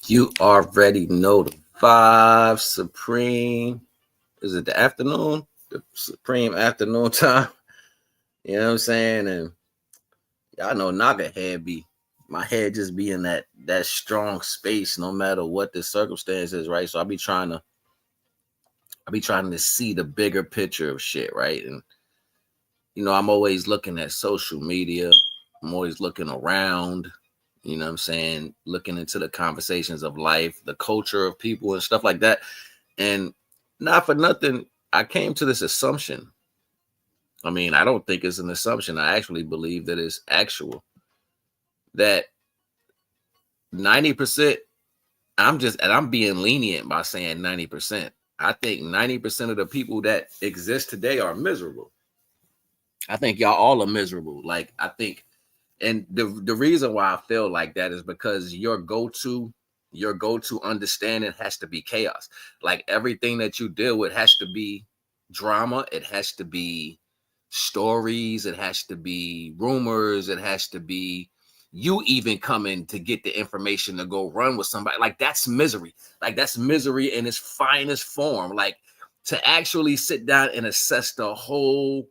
You already know the five supreme. Is it the afternoon? The supreme afternoon time. You know what I'm saying? And y'all know Naga head be my head just be in that strong space no matter what the circumstances, right? So I be trying to see the bigger picture of shit, right? And I'm always looking at social media. I'm always looking around, you know what I'm saying? Looking into the conversations of life, the culture of people and stuff like that. And not for nothing, I came to this assumption. I mean, I don't think it's an assumption. I actually believe that it's actual. That 90%, I'm being lenient by saying 90%. I think 90% of the people that exist today are miserable. I think y'all all are miserable. Like, I think, and the reason why I feel like that is because your go-to understanding has to be chaos. Like everything that you deal with has to be drama. It has to be stories. It has to be rumors. It has to be you even coming to get the information to go run with somebody. Like that's misery. Like that's misery in its finest form. Like to actually sit down and assess the whole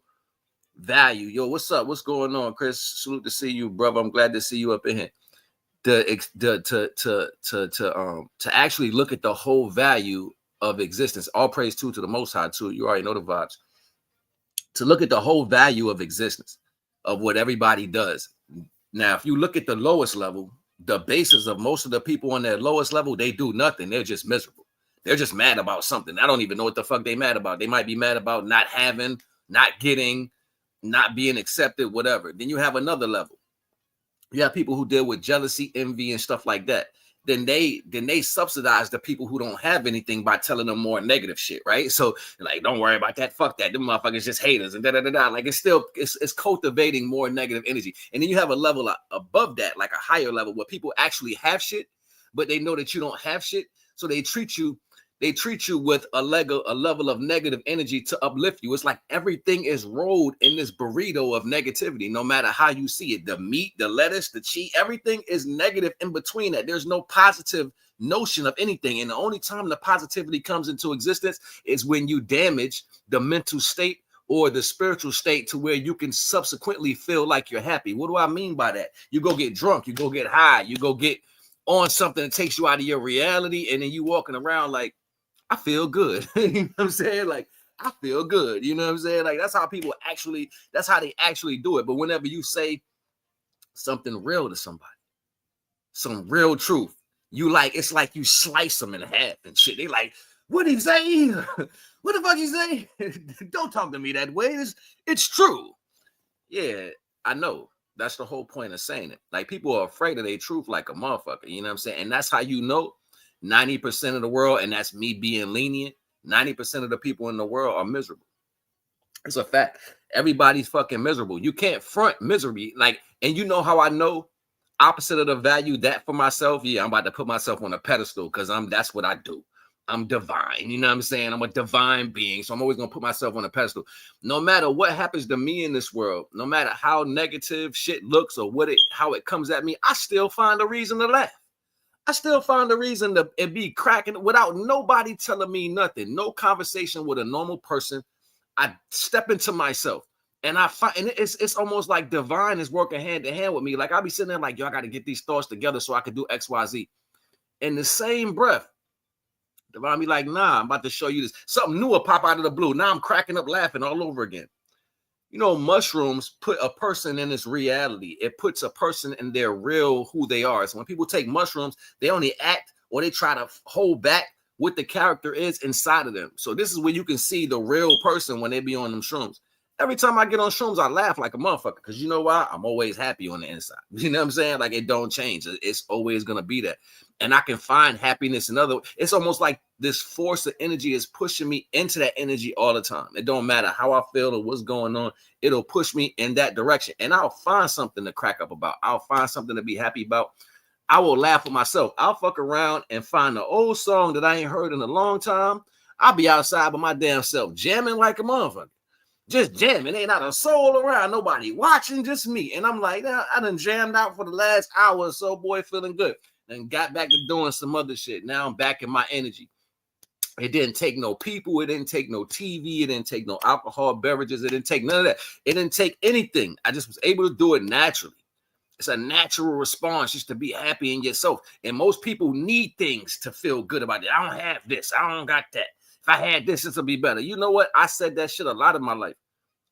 value. Yo, what's up? What's going on, Chris? Salute to see you, brother. I'm glad to see you up in here. To actually look at the whole value of existence. All praise to the Most High too. You already know the vibes. To look at the whole value of existence, of what everybody does. Now, if you look at the lowest level, the basis of most of the people on that lowest level, they do nothing. They're just miserable. They're just mad about something. I don't even know what the fuck they mad about. They might be mad about not having, not getting, not being accepted, whatever. Then you have another level. You have people who deal with jealousy, envy, and stuff like that. Then they subsidize the people who don't have anything by telling them more negative shit, right? So like, don't worry about that. Fuck that. Them motherfuckers just haters and da da da da. Like it's cultivating more negative energy. And then you have a level above that, like a higher level where people actually have shit, but they know that you don't have shit, so they treat you with a level of negative energy to uplift you. It's like everything is rolled in this burrito of negativity, no matter how you see it. The meat, the lettuce, the cheese, everything is negative in between that. There's no positive notion of anything. And the only time the positivity comes into existence is when you damage the mental state or the spiritual state to where you can subsequently feel like you're happy. What do I mean by that? You go get drunk, you go get high, you go get on something that takes you out of your reality, and then you walking around like, I feel good. You know what I'm saying? Like, I feel good. You know what I'm saying? Like, that's how they actually do it. But whenever you say something real to somebody, some real truth, it's like you slice them in half and shit. They like, what did he say? What the fuck he say? Don't talk to me that way. It's true. Yeah, I know. That's the whole point of saying it. Like, people are afraid of their truth like a motherfucker. You know what I'm saying? And that's how you know 90% of the world, and that's me being lenient, 90% of the people in the world are miserable. It's a fact. Everybody's fucking miserable. You can't front misery. Like, and you know how I know opposite of the value that for myself? Yeah, I'm about to put myself on a pedestal because that's what I do. I'm divine. You know what I'm saying? I'm a divine being. So I'm always going to put myself on a pedestal. No matter what happens to me in this world, no matter how negative shit looks or how it comes at me, I still find a reason to laugh. I still find a reason to be cracking without nobody telling me nothing. No conversation with a normal person. I step into myself and I find, and it's almost like divine is working hand in hand with me. Like I'll be sitting there like, yo, I got to get these thoughts together so I can do X, Y, Z. In the same breath, divine be like, nah, I'm about to show you this. Something new will pop out of the blue. Now I'm cracking up laughing all over again. You know, mushrooms put a person in this reality. It puts a person in their real who they are. So when people take mushrooms, they only act or they try to hold back what the character is inside of them. So this is where you can see the real person when they be on them shrooms. Every time I get on shrooms, I laugh like a motherfucker because you know why? I'm always happy on the inside. You know what I'm saying? Like it don't change. It's always going to be that. And I can find happiness in other. It's almost like this force of energy is pushing me into that energy all the time. It don't matter how I feel or what's going on. It'll push me in that direction. And I'll find something to crack up about. I'll find something to be happy about. I will laugh with myself. I'll fuck around and find an old song that I ain't heard in a long time. I'll be outside by my damn self jamming like a motherfucker. just jamming. Ain't not a soul around, nobody watching, just me. And I'm like, nah, I done jammed out for the last hour or so, boy, feeling good. And got back to doing some other shit. Now I'm back in my energy. It didn't take no people. It didn't take no TV. It didn't take no alcohol beverages. It didn't take none of that. It didn't take anything. I just was able to do it naturally. It's a natural response just to be happy in yourself. And most people need things to feel good about it. I don't have this. I don't got that. If I had this, this would be better. You know what? I said that shit a lot of my life.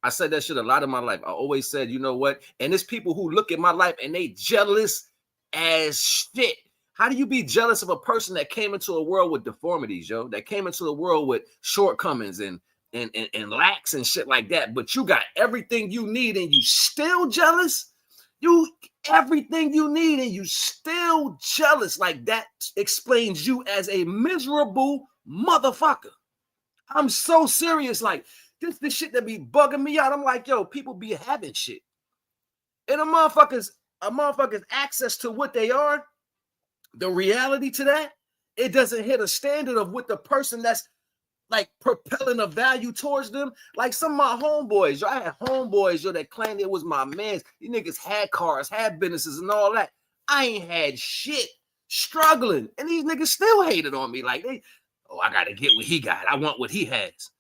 I always said, you know what? And there's people who look at my life and they jealous as shit. How do you be jealous of a person that came into a world with deformities, yo? That came into the world with shortcomings and lacks and shit like that. But you got everything you need and you still jealous? You everything you need and you still jealous. Like that explains you as a miserable motherfucker. I'm so serious. Like this shit that be bugging me out. I'm like, yo, people be having shit. And a motherfucker's access to what they are, the reality to that, it doesn't hit a standard of what the person that's like propelling a value towards them. Like some of my homeboys, yo, I had homeboys, yo, that claimed it was my man's. These niggas had cars, had businesses and all that. I ain't had shit, struggling. And these niggas still hated on me. Like, I got to get what he got. I want what he has.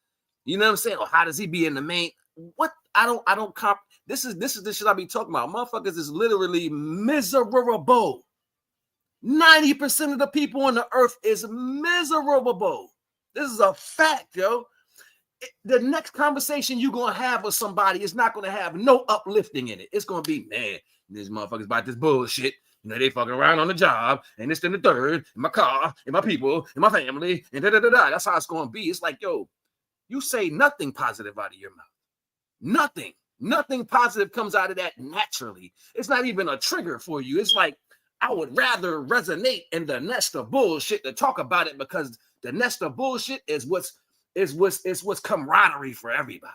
You know what I'm saying? Or how does he be in the main? What? I don't comp. This is the shit I be talking about. Motherfuckers is literally miserable. 90% of the people on the earth is miserable. This is a fact, yo. The next conversation you're going to have with somebody is not going to have no uplifting in it. It's going to be, man, these motherfuckers about this bullshit. You know, they fucking around on the job, and this and the third, in my car, in my people, in my family, and da-da-da-da. That's how it's going to be. It's like, yo, you say nothing positive out of your mouth. Nothing. Nothing positive comes out of that naturally. It's not even a trigger for you. It's like, I would rather resonate in the nest of bullshit to talk about it because the nest of bullshit is what's camaraderie for everybody.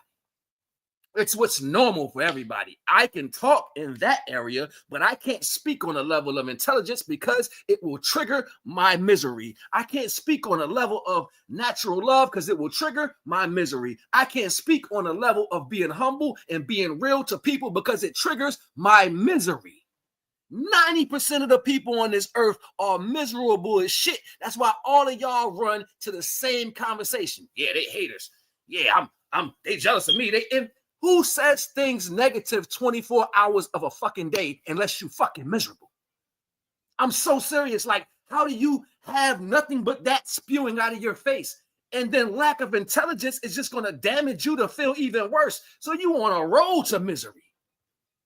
It's what's normal for everybody. I can talk in that area, but I can't speak on a level of intelligence because it will trigger my misery. I can't speak on a level of natural love because it will trigger my misery. I can't speak on a level of being humble and being real to people because it triggers my misery. 90% of the people on this earth are miserable as shit. That's why all of y'all run to the same conversation. Yeah, they haters. Yeah, they jealous of me. Who says things negative 24 hours of a fucking day unless you fucking miserable? I'm so serious. Like, how do you have nothing but that spewing out of your face? And then lack of intelligence is just going to damage you to feel even worse. So you on a road to misery.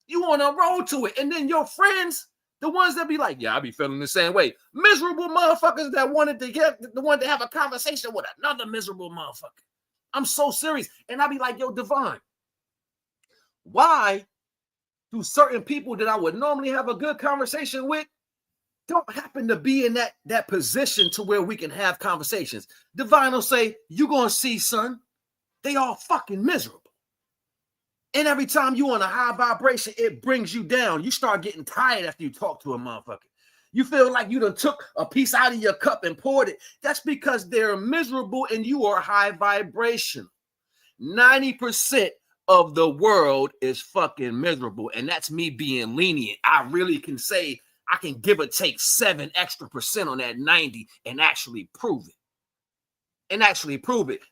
You on a road to it. And then your friends, the ones that be like, yeah, I be feeling the same way. Miserable motherfuckers that wanted to have a conversation with another miserable motherfucker. I'm so serious. And I be like, yo, Devon, why do certain people that I would normally have a good conversation with don't happen to be in that position to where we can have conversations? Devon will say, you gonna see, son, they all fucking miserable. And every time you on a high vibration, it brings you down. You start getting tired after you talk to a motherfucker. You feel like you done took a piece out of your cup and poured it. That's because they're miserable and you are high vibration. 90% of the world is fucking miserable. And that's me being lenient. I really can say I can give or take 7% extra on that 90 and actually prove it.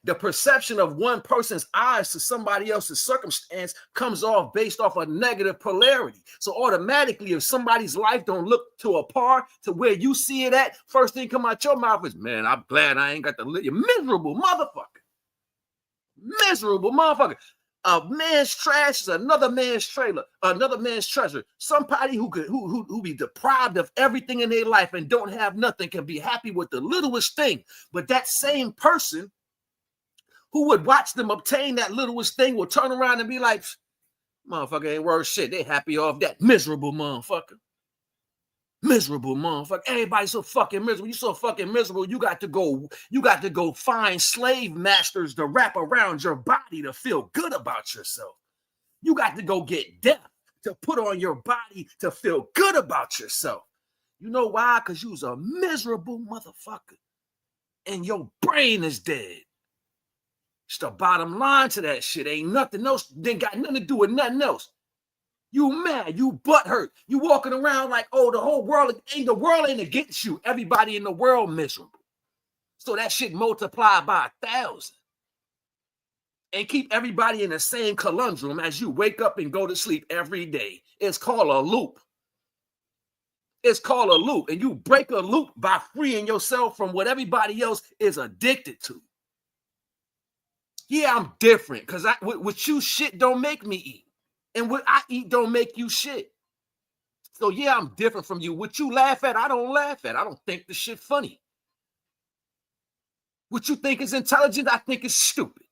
The perception of one person's eyes to somebody else's circumstance comes off based off a negative polarity. So automatically, if somebody's life don't look to a par to where you see it at, first thing come out your mouth is, man, I'm glad I ain't got to live. You miserable motherfucker. Miserable motherfucker. A man's trash is another man's trailer, another man's treasure. Somebody who be deprived of everything in their life and don't have nothing can be happy with the littlest thing. But that same person who would watch them obtain that littlest thing will turn around and be like, motherfucker ain't worth shit. They happy off that. Miserable motherfucker. Miserable motherfucker. Everybody's so fucking miserable. You so fucking miserable. You got to go find slave masters to wrap around your body to feel good about yourself. You got to go get death to put on your body to feel good about yourself. You know why? Because you was a miserable motherfucker. And your brain is dead. It's the bottom line to that shit. Ain't nothing else. They got nothing to do with nothing else. You mad, you butthurt. You walking around like, oh, the world ain't against you. Everybody in the world miserable. So that shit multiplied by 1,000. And keep everybody in the same conundrum as you wake up and go to sleep every day. It's called a loop. It's called a loop. And you break a loop by freeing yourself from what everybody else is addicted to. Yeah, I'm different because what you shit don't make me eat. And what I eat don't make you shit. So yeah, I'm different from you. What you laugh at, I don't laugh at. I don't think the shit funny. What you think is intelligent, I think is stupid.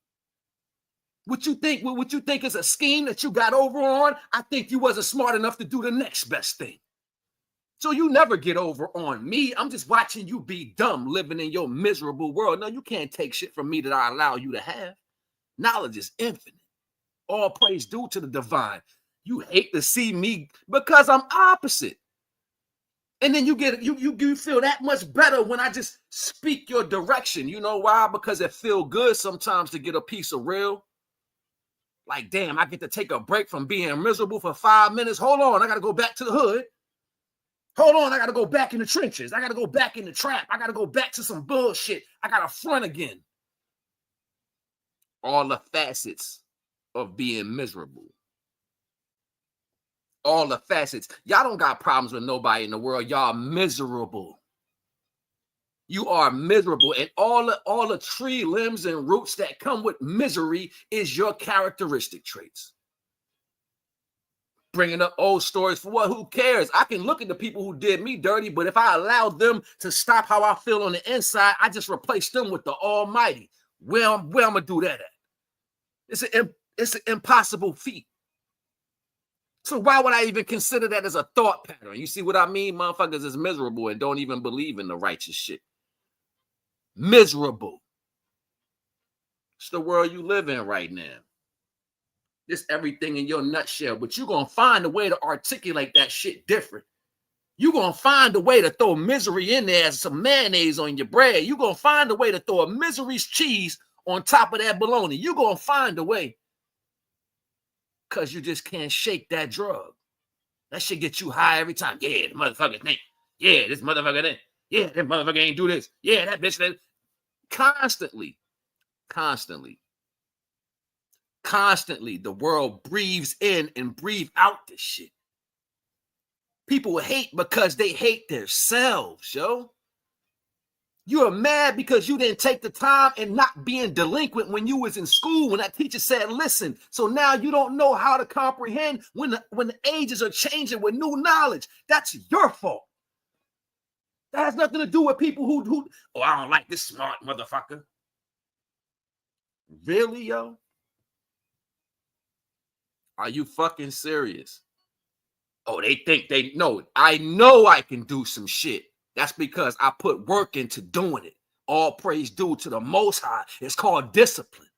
What you think is a scheme that you got over on, I think you wasn't smart enough to do the next best thing. So you never get over on me. I'm just watching you be dumb, living in your miserable world. No, you can't take shit from me that I allow you to have. Knowledge is infinite. All praise due to the divine. You hate to see me because I'm opposite. And then you feel that much better when I just speak your direction. You know why? Because it feel good sometimes to get a piece of real. Like, damn, I get to take a break from being miserable for 5 minutes. Hold on, I got to go back to the hood. Hold on, I got to go back in the trenches. I got to go back in the trap. I got to go back to some bullshit. I got to front again. All the facets of being miserable. All the facets. Y'all don't got problems with nobody in the world. Y'all miserable. You are miserable. And all the tree limbs and roots that come with misery is your characteristic traits. Bringing up old stories for what? Who cares? I can look at the people who did me dirty, but if I allow them to stop how I feel on the inside, I just replace them with the Almighty. Where I'm going to do that at? It's an impossible feat. So why would I even consider that as a thought pattern? You see what I mean? Motherfuckers is miserable and don't even believe in the righteous shit. Miserable. It's the world you live in right now. It's everything in your nutshell, but you're going to find a way to articulate that shit different. You're going to find a way to throw misery in there as some mayonnaise on your bread. You're going to find a way to throw a misery's cheese on top of that bologna. You're going to find a way because you just can't shake that drug. That shit gets you high every time. Yeah, the motherfucker think. Yeah, this motherfucker think. Yeah, that motherfucker ain't do this. Yeah, that bitch that. Constantly, the world breathes in and breathes out this shit. People hate because they hate themselves, yo. You're mad because you didn't take the time and not being delinquent when you was in school, when that teacher said, listen. So now you don't know how to comprehend when the ages are changing with new knowledge. That's your fault. That has nothing to do with people who I don't like this smart motherfucker. Really, yo? Are you fucking serious? Oh, they think they know. I know I can do some shit. That's because I put work into doing it. All praise due to the Most High. It's called discipline.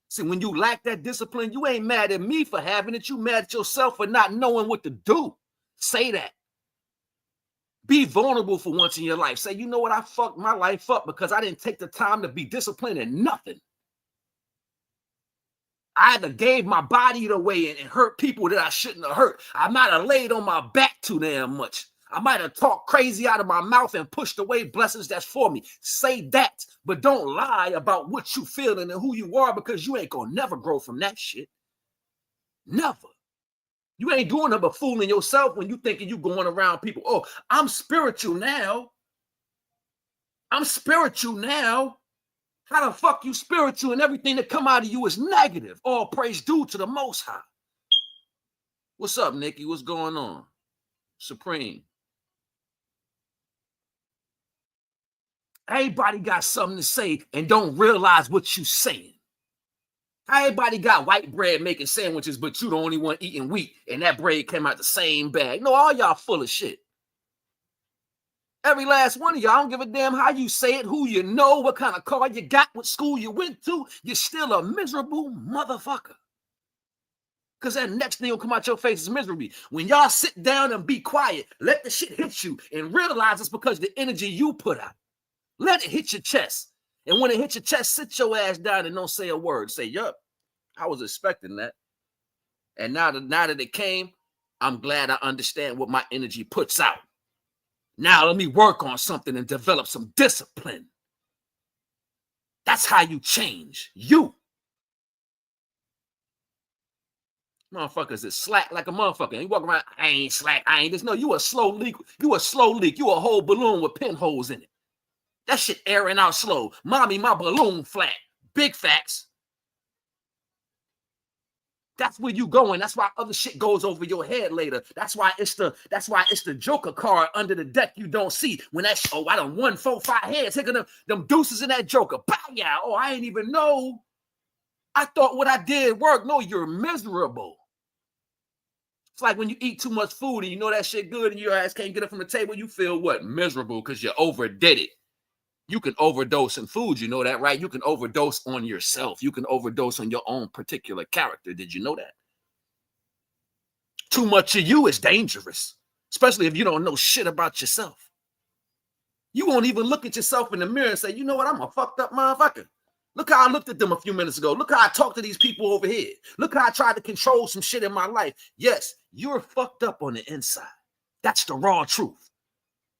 See, when you lack that discipline, you ain't mad at me for having it. You mad at yourself for not knowing what to do. Say that. Be vulnerable for once in your life. Say, you know what? I fucked my life up because I didn't take the time to be disciplined in nothing. I either gave my body away and hurt people that I shouldn't have hurt. I might have laid on my back too damn much. I might have talked crazy out of my mouth and pushed away blessings that's for me. Say that, but don't lie about what you feeling and who you are because you ain't gonna never grow from that shit. Never. You ain't doing it but fooling yourself when you thinking you going around people. Oh, I'm spiritual now. I'm spiritual now. How the fuck you spiritual and everything that come out of you is negative? All praise due to the Most High. What's up, Nikki? What's going on? Supreme. Everybody got something to say and don't realize what you saying. Everybody got white bread making sandwiches, but you the only one eating wheat, and that bread came out the same bag. No, all y'all full of shit. Every last one of y'all, I don't give a damn how you say it, who you know, what kind of car you got, what school you went to. You're still a miserable motherfucker. Because that next thing will come out your face is misery. When y'all sit down and be quiet, let the shit hit you and realize it's because the energy you put out. Let it hit your chest. And when it hits your chest, sit your ass down and don't say a word. Say, yup, I was expecting that. And now that it came, I'm glad I understand what my energy puts out. Now let me work on something and develop some discipline. That's how you change. You. Motherfuckers is slack like a motherfucker. You walk around, I ain't slack, I ain't this. No, you a slow leak. You a slow leak. You a whole balloon with pinholes in it. That shit airing out slow. Mommy, my balloon flat. Big facts. That's where you going. That's why other shit goes over your head later. That's why it's the Joker card under the deck you don't see. When that I done 1, 4, 5 heads, taking them deuces in that Joker. Bow yeah. Oh, I ain't even know. I thought what I did worked. No, you're miserable. It's like when you eat too much food and you know that shit good and your ass can't get up from the table, you feel what? Miserable because you overdid it. You can overdose in food, you know that, right? You can overdose on yourself. You can overdose on your own particular character. Did you know that? Too much of you is dangerous, especially if you don't know shit about yourself. You won't even look at yourself in the mirror and say, you know what, I'm a fucked up motherfucker. Look how I looked at them a few minutes ago. Look how I talked to these people over here. Look how I tried to control some shit in my life. Yes, you're fucked up on the inside. That's the raw truth.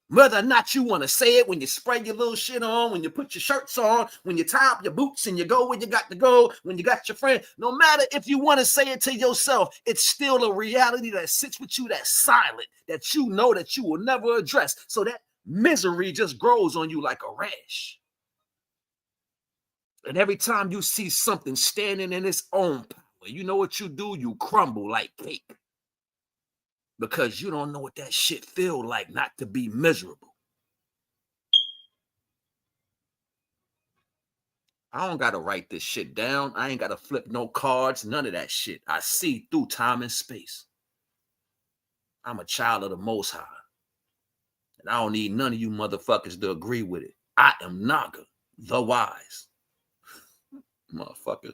Whether or not you want to say it when you spray your little shit on, when you put your shirts on, when you tie up your boots and you go where you got to go, when you got your friend, no matter if you want to say it to yourself, it's still a reality that sits with you that's silent, that you know that you will never address. So that misery just grows on you like a rash. And every time you see something standing in its own power, you know what you do? You crumble like cake. Because you don't know what that shit feel like not to be miserable. I don't got to write this shit down. I ain't got to flip no cards, none of that shit. I see through time and space. I'm a child of the Most High. And I don't need none of you motherfuckers to agree with it. I am Naga, the wise. Motherfucker.